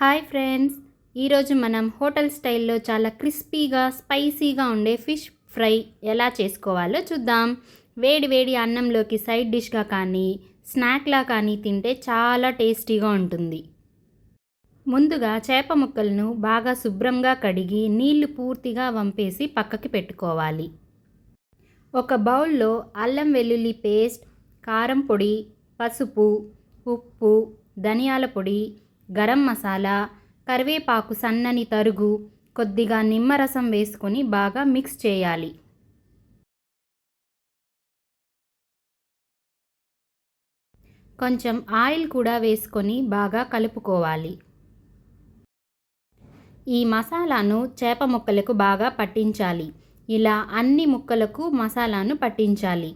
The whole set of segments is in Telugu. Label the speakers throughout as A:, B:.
A: హాయ్ ఫ్రెండ్స్, ఈరోజు మనం హోటల్ స్టైల్లో చాలా క్రిస్పీగా స్పైసీగా ఉండే ఫిష్ ఫ్రై ఎలా చేసుకోవాలో చూద్దాం. వేడి వేడి అన్నంలోకి సైడ్ డిష్గా కానీ స్నాక్లా కానీ తింటే చాలా టేస్టీగా ఉంటుంది. ముందుగా చేప ముక్కలను బాగా శుభ్రంగా కడిగి నీళ్లు పూర్తిగా వంపేసి పక్కకి పెట్టుకోవాలి. ఒక బౌల్లో అల్లం వెల్లుల్లి పేస్ట్, కారం పొడి, పసుపు, ఉప్పు, ధనియాల పొడి, గరం మసాలా, కరివేపాకు సన్నని తరుగు, కొద్దిగా నిమ్మరసం వేసుకొని బాగా మిక్స్ చేయాలి. కొంచెం ఆయిల్ కూడా వేసుకొని బాగా కలుపుకోవాలి. ఈ మసాలాను చేప ముక్కలకు బాగా పట్టించాలి. ఇలా అన్ని ముక్కలకు మసాలాను పట్టించాలి.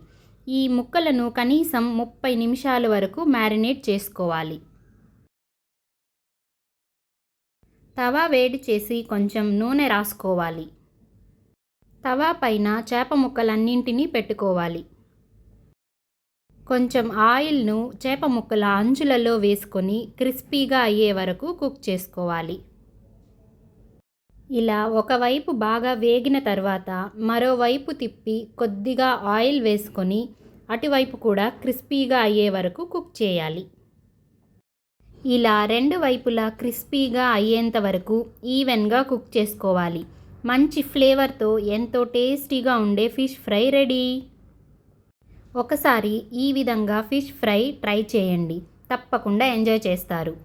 A: ఈ ముక్కలను కనీసం 30 నిమిషాల వరకు మ్యారినేట్ చేసుకోవాలి. తవా వేడి చేసి కొంచెం నూనె రాసుకోవాలి. తవా పైన చేప ముక్కలన్నింటినీ పెట్టుకోవాలి. కొంచెం ఆయిల్ను చేప ముక్కల అంచులలో వేసుకొని క్రిస్పీగా అయ్యే వరకు కుక్ చేసుకోవాలి. ఇలా ఒకవైపు బాగా వేగిన తర్వాత మరోవైపు తిప్పి కొద్దిగా ఆయిల్ వేసుకొని అటువైపు కూడా క్రిస్పీగా అయ్యే వరకు కుక్ చేయాలి. ఇలా రెండు వైపులా క్రిస్పీగా అయ్యేంత వరకు ఈవెన్గా కుక్ చేసుకోవాలి. మంచి ఫ్లేవర్తో ఎంతో టేస్టీగా ఉండే ఫిష్ ఫ్రై రెడీ. ఒకసారి ఈ విధంగా ఫిష్ ఫ్రై ట్రై చేయండి, తప్పకుండా ఎంజాయ్ చేస్తారు.